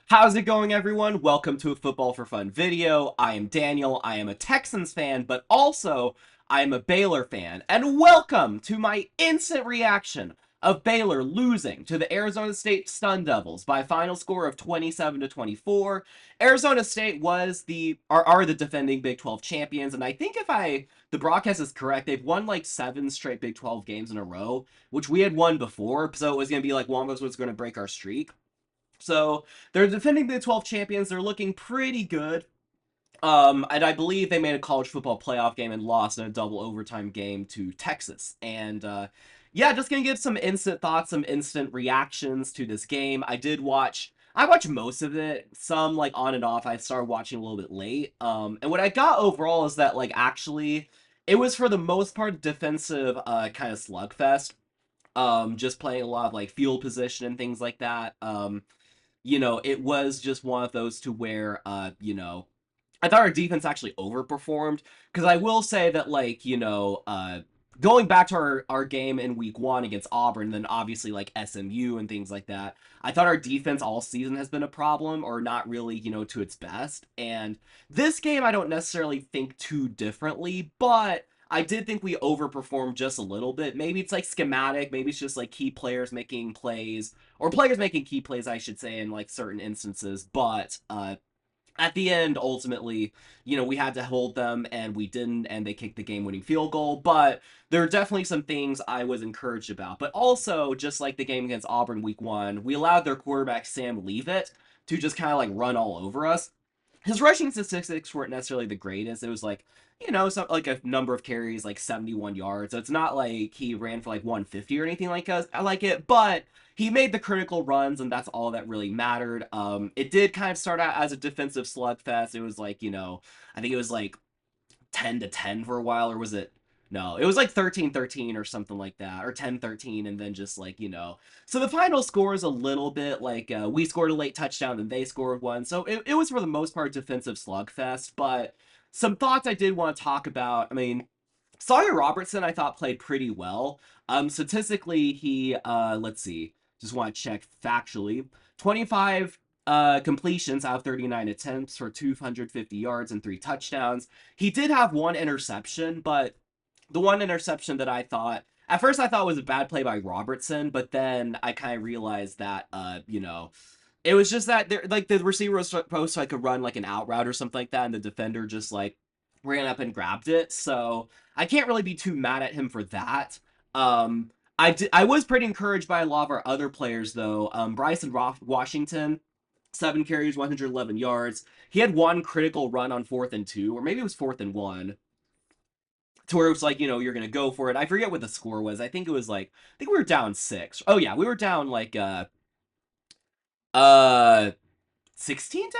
How's it going, everyone? Welcome to a Football for Fun video. I am Daniel. I am a Texans fan, but also I am a Baylor fan. And welcome to my instant reaction of Baylor losing to the Arizona State Sun Devils by a final score of 27-24. Arizona State are the defending Big 12 champions, and I think if the broadcast is correct, they've won like 7 straight Big 12 games in a row, which we had won before, so it was going to be like one of us was going to break our streak. So they're defending Big 12 champions. They're looking pretty good. And I believe they made a college football playoff game and lost in a double overtime game to Texas. And yeah, just gonna give some instant thoughts, some instant reactions to this game. I watched most of it, some like on and off. I started watching a little bit late. And what I got overall is that like actually it was for the most part defensive kind of slugfest. Just playing a lot of like field position and things like that. It was just one of those to where, I thought our defense actually overperformed. Because I will say that, going back to our game in week one against Auburn, then obviously like SMU and things like that, I thought our defense all season has been a problem or not really, to its best. And this game, I don't necessarily think too differently, but I did think we overperformed just a little bit. Maybe it's like schematic, maybe it's just like key players making plays or players making key plays, I should say, in like certain instances. But at the end, ultimately, we had to hold them and we didn't, and they kicked the game winning field goal. But there are definitely some things I was encouraged about. But also, just like the game against Auburn week one, we allowed their quarterback, Sam Leavitt, to just kind of like run all over us. His rushing statistics weren't necessarily the greatest. It was like, some like a number of carries, like 71 yards. So it's not like he ran for like 150 or anything like us. I like it, but he made the critical runs, and that's all that really mattered. It did kind of start out as a defensive slugfest. It was like, I think it was like 10-10 for a while, or was it? No, it was like 13-13 or something like that, or 10-13, and then just like, So the final score is a little bit like we scored a late touchdown, and they scored one. So it was for the most part defensive slugfest, but some thoughts I did want to talk about. I mean, Sawyer Robertson, I thought played pretty well. Statistically, let's see, just want to check factually, 25 completions out of 39 attempts for 250 yards and 3 touchdowns. He did have one interception, but the one interception that at first I thought was a bad play by Robertson, but then I kind of realized that, it was just that like the receiver was supposed to like a run like an out route or something like that, and the defender just like ran up and grabbed it. So I can't really be too mad at him for that. I was pretty encouraged by a lot of our other players though. Bryson Washington, 7 carries, 111 yards. He had one critical run on 4th and 2, or maybe it was 4th and 1, to where it was like, you're gonna go for it. I forget what the score was. I think it was like, I think we were down 6. Oh yeah, we were down like uh 16-10.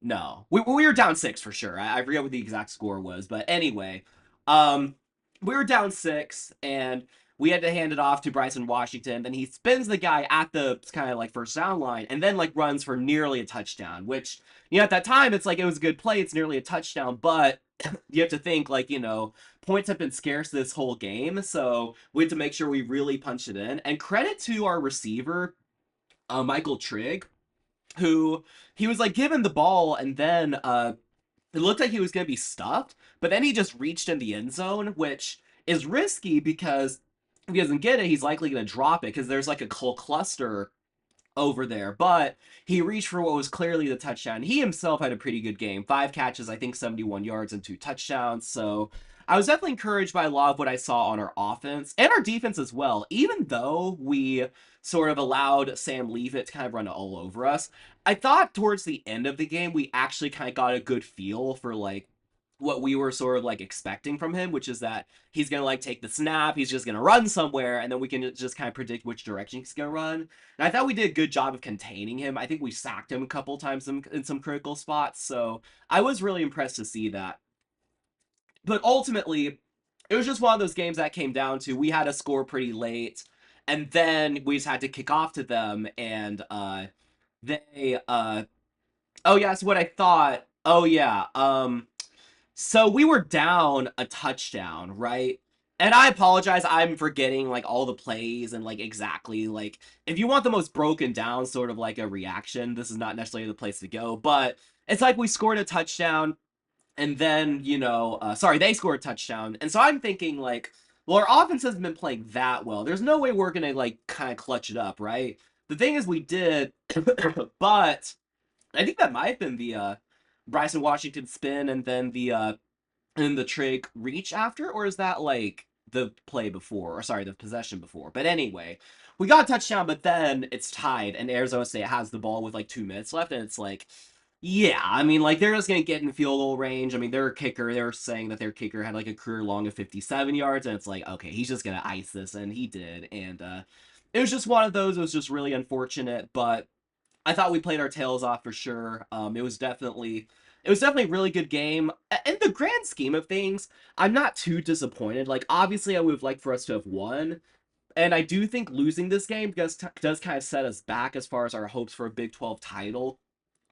No, we were down 6 for sure. I forget what the exact score was, but anyway, um, we were down 6, and we had to hand it off to Bryson Washington. Then he spins the guy at the kind of like first down line, and then like runs for nearly a touchdown. Which, at that time it's like it was a good play. It's nearly a touchdown, but you have to think like, points have been scarce this whole game, so we had to make sure we really punched it in. And credit to our receiver, Michael Trigg, who he was like given the ball, and then it looked like he was going to be stuffed, but then he just reached in the end zone, which is risky because if he doesn't get it, he's likely going to drop it because there's like a cluster over there. But he reached for what was clearly the touchdown. He himself had a pretty good game. 5 catches, I think 71 yards and 2 touchdowns. So I was definitely encouraged by a lot of what I saw on our offense and our defense as well. Even though we sort of allowed Sam Leavitt to kind of run all over us, I thought towards the end of the game we actually kind of got a good feel for like what we were sort of like expecting from him, which is that he's gonna like take the snap, he's just gonna run somewhere, and then we can just kind of predict which direction he's gonna run. And I thought we did a good job of containing him. I think we sacked him a couple times in some critical spots, so I was really impressed to see that. But ultimately, it was just one of those games that came down to we had to score pretty late, and then we just had to kick off to them, and they oh yeah, so what I thought. Oh yeah, so we were down a touchdown, right? And I apologize, I'm forgetting like all the plays and like exactly like if you want the most broken down sort of like a reaction, this is not necessarily the place to go. But it's like we scored a touchdown and then sorry, they scored a touchdown, and so I'm thinking like, well, our offense hasn't been playing that well. There's no way we're gonna like kind of clutch it up, right? The thing is, we did, but I think that might have been the Bryson Washington spin and then the trick reach after, or is that like the play before, or sorry, the possession before? But anyway, we got a touchdown, but then it's tied, and Arizona State has the ball with like 2 minutes left, and it's like, yeah, I mean, like they're just gonna get in field goal range. I mean, their kicker, they're saying that their kicker had like a career long of 57 yards, and it's like, okay, he's just gonna ice this, and he did, and it was just one of those. It was just really unfortunate, but I thought we played our tails off for sure. It was definitely a really good game. In the grand scheme of things, I'm not too disappointed. Like obviously, I would have liked for us to have won, and I do think losing this game does kind of set us back as far as our hopes for a Big 12 title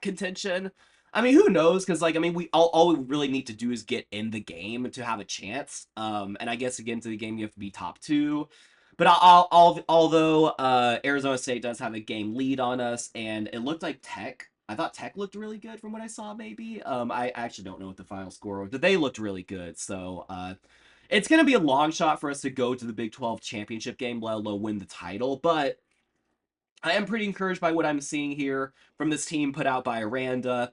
contention. I mean, who knows? Because like, I mean, all we really need to do is get in the game to have a chance. And I guess to get into the game, you have to be top two. But although Arizona State does have a game lead on us, and it looked like Tech. I thought Tech looked really good from what I saw. Maybe I actually don't know what the final score was, but they looked really good. So it's gonna be a long shot for us to go to the Big 12 championship game, let alone win the title. But I am pretty encouraged by what I'm seeing here from this team put out by Aranda.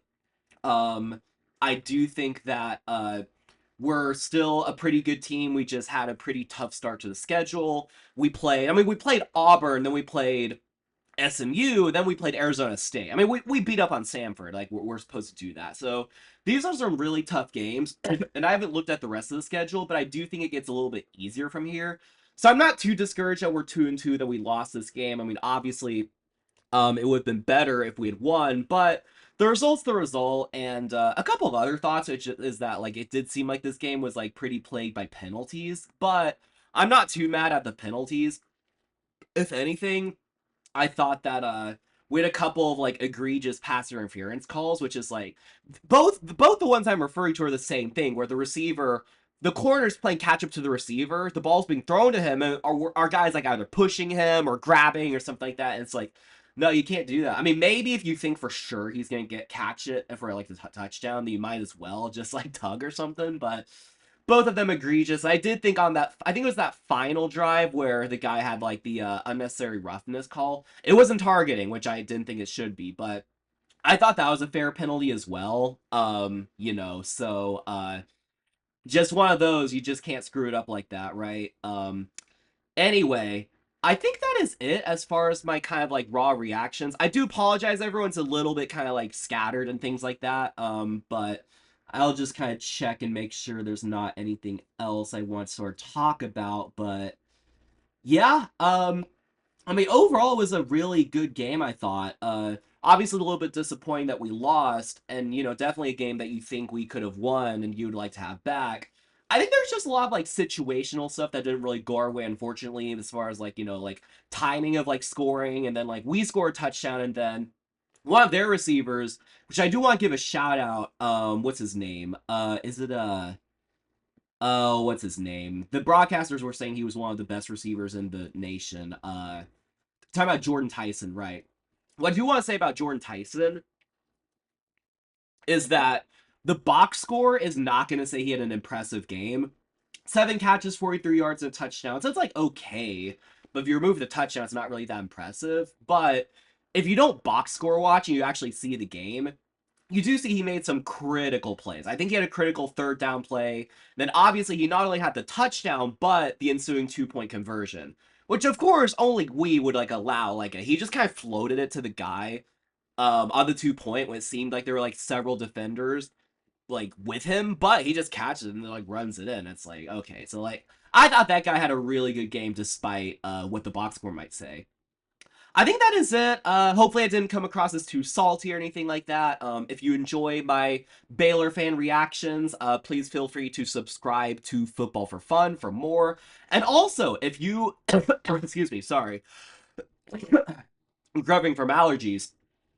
Um, I do think that we're still a pretty good team. We just had a pretty tough start to the schedule. We played Auburn, then we played SMU, then we played Arizona State. I mean, we beat up on Samford. Like, we're supposed to do that. So these are some really tough games. And I haven't looked at the rest of the schedule, but I do think it gets a little bit easier from here. So I'm not too discouraged that we're 2-2, that we lost this game. I mean, obviously, it would have been better if we had won, but the result's the result. And a couple of other thoughts, which is that like it did seem like this game was like pretty plagued by penalties, but I'm not too mad at the penalties. If anything, I thought that we had a couple of like egregious pass interference calls, which is like both the ones I'm referring to are the same thing, where the corner's playing catch up to the receiver, the ball's being thrown to him, and our guys like either pushing him or grabbing or something like that. And it's like, no, you can't do that. I mean, maybe if you think for sure he's gonna catch it for like the touchdown, then you might as well just like tug or something. But both of them egregious. I did think on that, I think it was that final drive where the guy had like the unnecessary roughness call. It wasn't targeting, which I didn't think it should be, but I thought that was a fair penalty as well. So just one of those, you just can't screw it up like that, right? Anyway, I think that is it as far as my kind of like raw reactions. I do apologize, everyone's a little bit kind of like scattered and things like that. But I'll just kind of check and make sure there's not anything else I want to sort of talk about. But yeah, I mean, overall, it was a really good game, I thought. Obviously, a little bit disappointing that we lost, and, definitely a game that you think we could have won and you'd like to have back. I think there's just a lot of, like, situational stuff that didn't really go our way, unfortunately, as far as, like, like, timing of, like, scoring, and then, like, we score a touchdown, and then one of their receivers, which I do want to give a shout out, what's his name? Oh, what's his name? The broadcasters were saying he was one of the best receivers in the nation. Talking about Jordan Tyson, right? What I do want to say about Jordan Tyson is that the box score is not going to say he had an impressive game. 7 catches, 43 yards, and a touchdown. So it's like okay, but if you remove the touchdown, it's not really that impressive. But if you don't box score watch and you actually see the game, you do see he made some critical plays. I think he had a critical third down play. Then obviously he not only had the touchdown, but the ensuing 2-point conversion, which of course only we would like allow. Like he just kind of floated it to the guy on the 2 point when it seemed like there were like several defenders like with him, but he just catches it and like runs it in. It's like okay, so like I thought that guy had a really good game despite what the box score might say. I think that is it. Hopefully I didn't come across as too salty or anything like that. If you enjoy my Baylor fan reactions, please feel free to subscribe to Football for Fun for more. And also, if you, excuse me, sorry, I'm grubbing from allergies.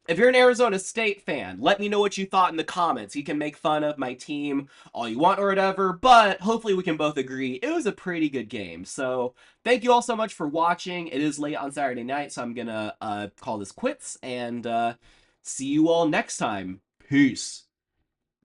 If you're an Arizona State fan, let me know what you thought in the comments. You can make fun of my team all you want or whatever, but hopefully we can both agree it was a pretty good game. So thank you all so much for watching. It is late on Saturday night, so I'm gonna call this quits and see you all next time. Peace.